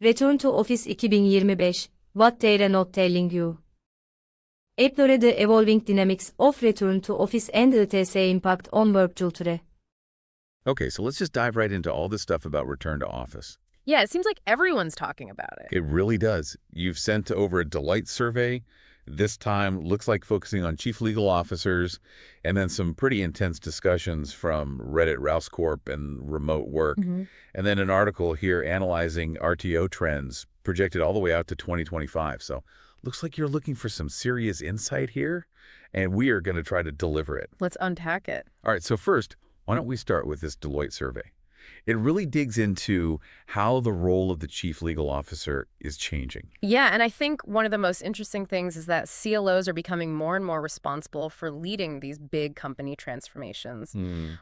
Return to Office 2025, What They're Not Telling You. Explore the evolving dynamics of return to office and its impact on work culture. Okay, so let's just dive right into all this stuff about return to office. Yeah, it seems like everyone's talking about it. It really does. You've sent over a Deloitte survey. This time looks like focusing on chief legal officers, and then some pretty intense discussions from Reddit, Rouse Corp, and remote work. And then an article here analyzing RTO trends projected all the way out to 2025. So looks like you're looking for some serious insight here, and we are going to try to deliver it. Let's unpack it. All right, so first, why don't we start with this Deloitte survey? It really digs into how the role of the chief legal officer is changing. Yeah, and I think one of the most interesting things is that CLOs are becoming more and more responsible for leading these big company transformations.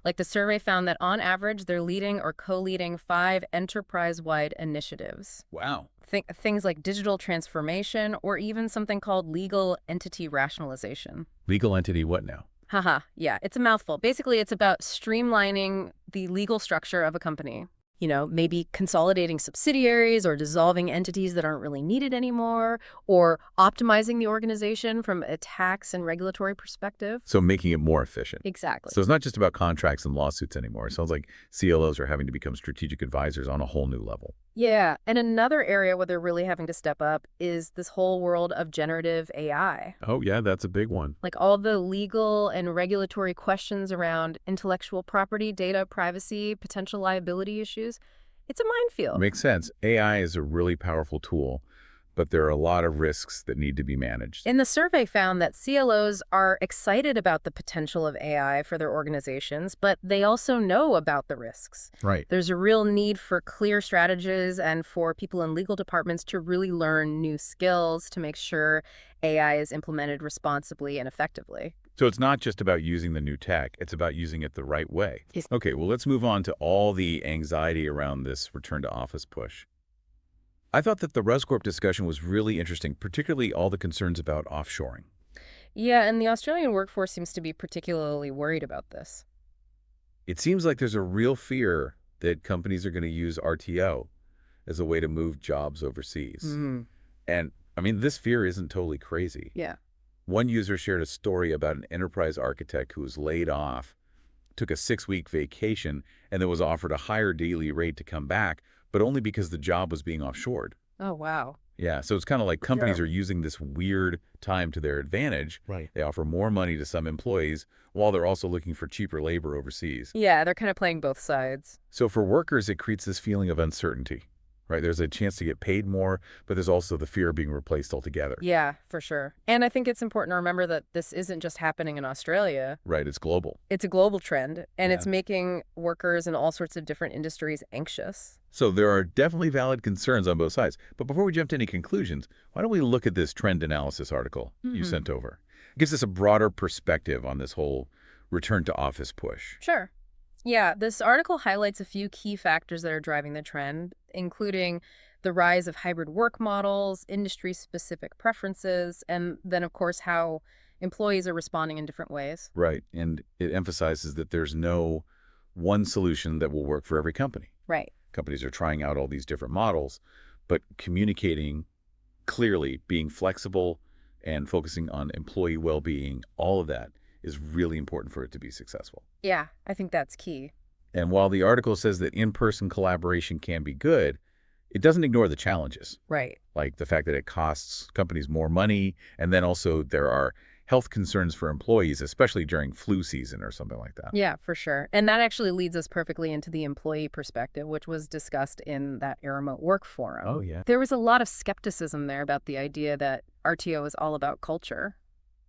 Like the survey found that on average, they're leading or co-leading 5 enterprise-wide initiatives. Wow. Things like digital transformation or even something called legal entity rationalization. Legal entity what now? Haha, yeah, it's a mouthful. Basically, it's about streamlining the legal structure of a company. You know, maybe consolidating subsidiaries or dissolving entities that aren't really needed anymore, or optimizing the organization from a tax and regulatory perspective. So making it more efficient. Exactly. So it's not just about contracts and lawsuits anymore. It sounds like CLOs are having to become strategic advisors on a whole new level. Yeah, and another area where they're really having to step up is this whole world of generative AI. Oh, yeah, that's a big one. Like all the legal and regulatory questions around intellectual property, data privacy, potential liability issues. It's a minefield. Makes sense. AI is a really powerful tool, but there are a lot of risks that need to be managed. And the survey found that CLOs are excited about the potential of AI for their organizations, but they also know about the risks. Right. There's a real need for clear strategies and for people in legal departments to really learn new skills to make sure AI is implemented responsibly and effectively. So it's not just about using the new tech, it's about using it the right way. Yes. Okay, well, let's move on to all the anxiety around this return to office push. I thought that the Rouse Corp discussion was really interesting, particularly all the concerns about offshoring. Yeah, and the Australian workforce seems to be particularly worried about this. It seems like there's a real fear that companies are going to use RTO as a way to move jobs overseas. And, I mean, this fear isn't totally crazy. Yeah. One user shared a story about an enterprise architect who was laid off, took a 6-week vacation, and then was offered a higher daily rate to come back, but only because the job was being offshored. Oh, wow. Yeah, so it's kind of like companies are using this weird time to their advantage. Right. They offer more money to some employees while they're also looking for cheaper labor overseas. Yeah, they're kind of playing both sides. So for workers, it creates this feeling of uncertainty, right? There's a chance to get paid more, but there's also the fear of being replaced altogether. Yeah, for sure. And I think it's important to remember that this isn't just happening in Australia. Right, it's global. It's a global trend, and Yeah. it's making workers in all sorts of different industries anxious. So there are definitely valid concerns on both sides. But before we jump to any conclusions, why don't we look at this trend analysis article you sent over? It gives us a broader perspective on this whole return to office push. Sure. Yeah, this article highlights a few key factors that are driving the trend, including the rise of hybrid work models, industry-specific preferences, and then, of course, how employees are responding in different ways. Right, and it emphasizes that there's no one solution that will work for every company. Right. Companies are trying out all these different models, but communicating clearly, being flexible, and focusing on employee well-being, all of that is really important for it to be successful. Yeah, I think that's key. And while the article says that in-person collaboration can be good, it doesn't ignore the challenges, Right. like the fact that it costs companies more money, and then also there are health concerns for employees, especially during flu season or something like that. Yeah, for sure. And that actually leads us perfectly into the employee perspective, which was discussed in that remote work forum. Oh, yeah. There was a lot of skepticism there about the idea that RTO is all about culture.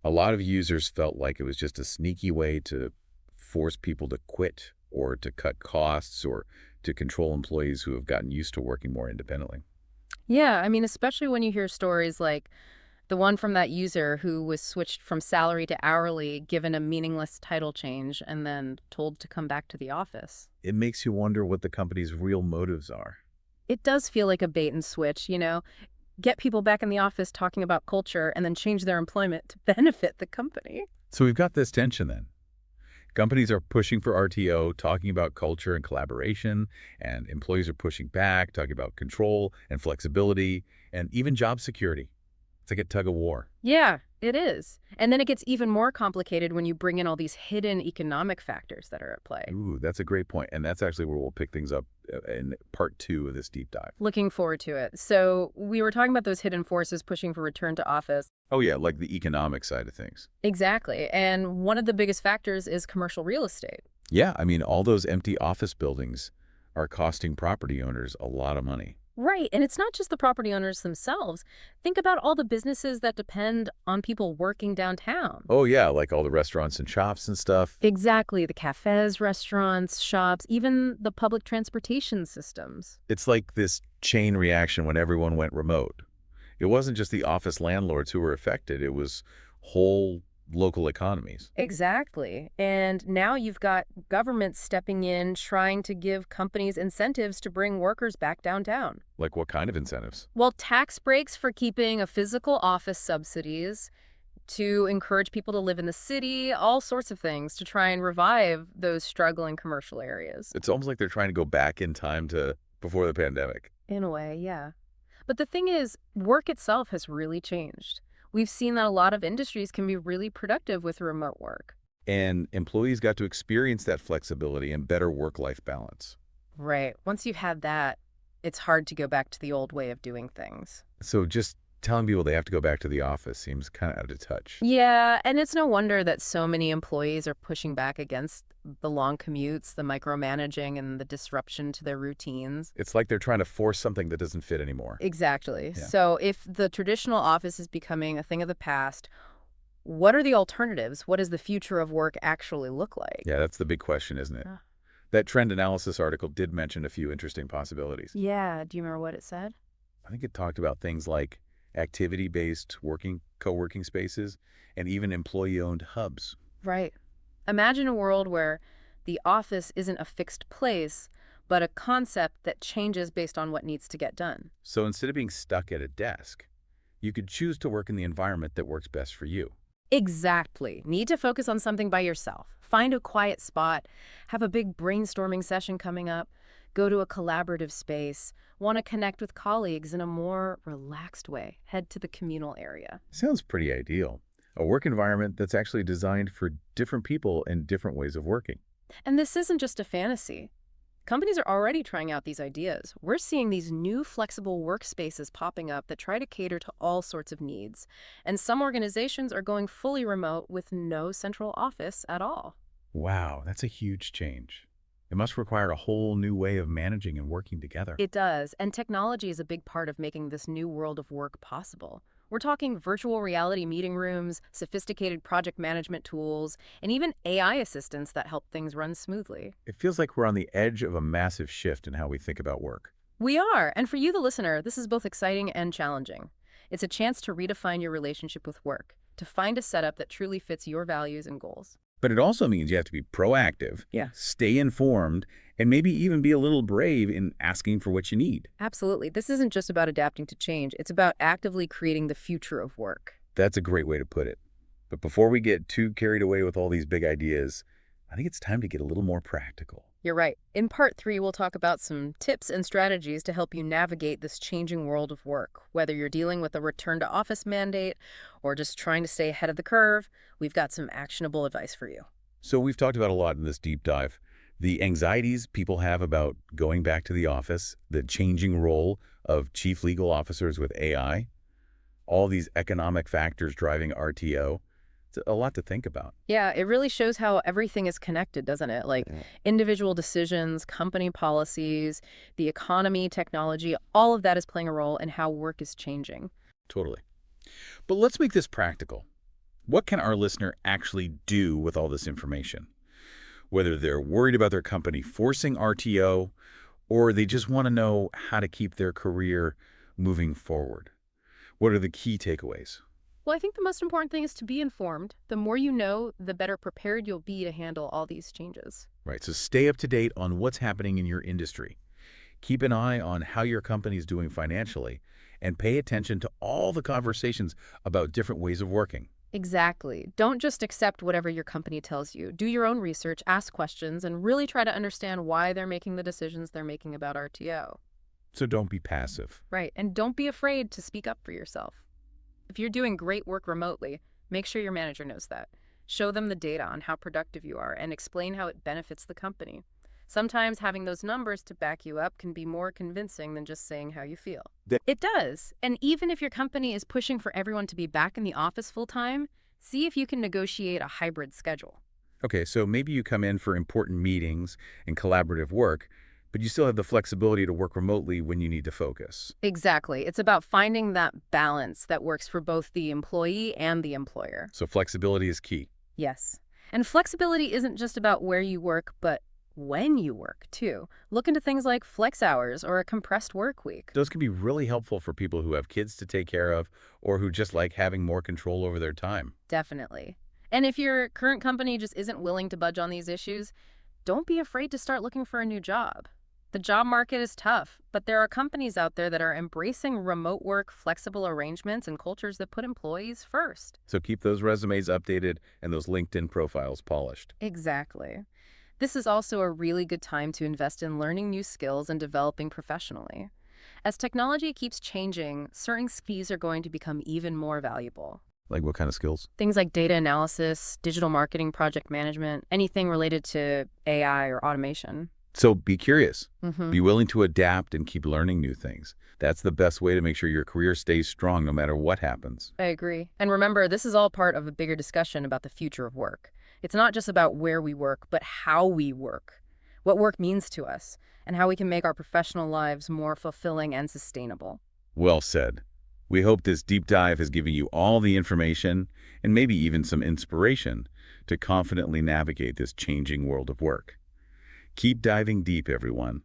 A lot of users felt like it was just a sneaky way to force people to quit or to cut costs or to control employees who have gotten used to working more independently. Yeah, I mean, especially when you hear stories like the one from that user who was switched from salary to hourly, given a meaningless title change, and then told to come back to the office. It makes you wonder what the company's real motives are. It does feel like a bait and switch, you know? Get people back in the office talking about culture and then change their employment to benefit the company. So we've got this tension then. Companies are pushing for RTO, talking about culture and collaboration, and employees are pushing back, talking about control and flexibility, and even job security. It's like a tug of war. Yeah, it is. And then it gets even more complicated when you bring in all these hidden economic factors that are at play. Ooh, that's a great point. And that's actually where we'll pick things up in part 2 of this deep dive. Looking forward to it. So we were talking about those hidden forces pushing for return to office. Oh, yeah, like the economic side of things. Exactly. And one of the biggest factors is commercial real estate. Yeah, I mean, all those empty office buildings are costing property owners a lot of money. Right. And it's not just the property owners themselves. Think about all the businesses that depend on people working downtown. Oh, yeah, like all the restaurants and shops and stuff. Exactly. The cafes, restaurants, shops, even the public transportation systems. It's like this chain reaction when everyone went remote. It wasn't just the office landlords who were affected. It was whole local economies. Exactly. And now you've got governments stepping in, trying to give companies incentives to bring workers back downtown. Like what kind of incentives? Well, tax breaks for keeping a physical office, subsidies to encourage people to live in the city, all sorts of things to try and revive those struggling commercial areas. It's almost like they're trying to go back in time to before the pandemic. In a way, yeah. But the thing is, work itself has really changed. We've seen that a lot of industries can be really productive with remote work. And employees got to experience that flexibility and better work-life balance. Right. Once you've had that, it's hard to go back to the old way of doing things. So just telling people they have to go back to the office seems kind of out of touch. Yeah, and it's no wonder that so many employees are pushing back against the long commutes, the micromanaging, and the disruption to their routines. It's like they're trying to force something that doesn't fit anymore. Exactly. Yeah. So if the traditional office is becoming a thing of the past, what are the alternatives? What does the future of work actually look like? Yeah, that's the big question, isn't it? Ah. That trend analysis article did mention a few interesting possibilities. Yeah, do you remember what it said? I think it talked about things like activity-based co-working spaces, and even employee-owned hubs. Right. Imagine a world where the office isn't a fixed place, but a concept that changes based on what needs to get done. So instead of being stuck at a desk, you could choose to work in the environment that works best for you. Exactly. Need to focus on something by yourself. Find a quiet spot, have a big brainstorming session coming up, go to a collaborative space, want to connect with colleagues in a more relaxed way, head to the communal area. Sounds pretty ideal. A work environment that's actually designed for different people and different ways of working. And this isn't just a fantasy. Companies are already trying out these ideas. We're seeing these new flexible workspaces popping up that try to cater to all sorts of needs. And some organizations are going fully remote with no central office at all. Wow, that's a huge change. It must require a whole new way of managing and working together. It does, and technology is a big part of making this new world of work possible. We're talking virtual reality meeting rooms, sophisticated project management tools, and even AI assistants that help things run smoothly. It feels like we're on the edge of a massive shift in how we think about work. We are, and for you, the listener, this is both exciting and challenging. It's a chance to redefine your relationship with work, to find a setup that truly fits your values and goals. But it also means you have to be proactive, Yeah. stay informed, and maybe even be a little brave in asking for what you need. Absolutely. This isn't just about adapting to change. It's about actively creating the future of work. That's a great way to put it. But before we get too carried away with all these big ideas, I think it's time to get a little more practical. You're right. In part 3, we'll talk about some tips and strategies to help you navigate this changing world of work. Whether you're dealing with a return to office mandate or just trying to stay ahead of the curve, we've got some actionable advice for you. So we've talked about a lot in this deep dive. The anxieties people have about going back to the office, the changing role of chief legal officers with AI, all these economic factors driving RTO. It's a lot to think about. Yeah, it really shows how everything is connected, doesn't it? Like individual decisions, company policies, the economy, technology, all of that is playing a role in how work is changing. Totally. But let's make this practical. What can our listener actually do with all this information? Whether they're worried about their company forcing RTO or they just want to know how to keep their career moving forward. What are the key takeaways? Well, I think the most important thing is to be informed. The more you know, the better prepared you'll be to handle all these changes. Right, so stay up to date on what's happening in your industry. Keep an eye on how your company is doing financially and pay attention to all the conversations about different ways of working. Exactly. Don't just accept whatever your company tells you. Do your own research, ask questions, and really try to understand why they're making the decisions they're making about RTO. So don't be passive. Right, and don't be afraid to speak up for yourself. If you're doing great work remotely, make sure your manager knows that. Show them the data on how productive you are and explain how it benefits the company. Sometimes having those numbers to back you up can be more convincing than just saying how you feel. It does. And even if your company is pushing for everyone to be back in the office full-time, see if you can negotiate a hybrid schedule. Okay, so maybe you come in for important meetings and collaborative work, but you still have the flexibility to work remotely when you need to focus. Exactly. It's about finding that balance that works for both the employee and the employer. So flexibility is key. Yes. And flexibility isn't just about where you work, but when you work, too. Look into things like flex hours or a compressed work week. Those can be really helpful for people who have kids to take care of or who just like having more control over their time. Definitely. And if your current company just isn't willing to budge on these issues, don't be afraid to start looking for a new job. The job market is tough, but there are companies out there that are embracing remote work, flexible arrangements, and cultures that put employees first. So keep those resumes updated and those LinkedIn profiles polished. Exactly. This is also a really good time to invest in learning new skills and developing professionally. As technology keeps changing, certain skills are going to become even more valuable. Like what kind of skills? Things like data analysis, digital marketing, project management, anything related to AI or automation. So be curious. Be willing to adapt and keep learning new things. That's the best way to make sure your career stays strong no matter what happens. I agree. And remember, this is all part of a bigger discussion about the future of work. It's not just about where we work, but how we work, what work means to us, and how we can make our professional lives more fulfilling and sustainable. Well said. We hope this deep dive has given you all the information and maybe even some inspiration to confidently navigate this changing world of work. Keep diving deep, everyone.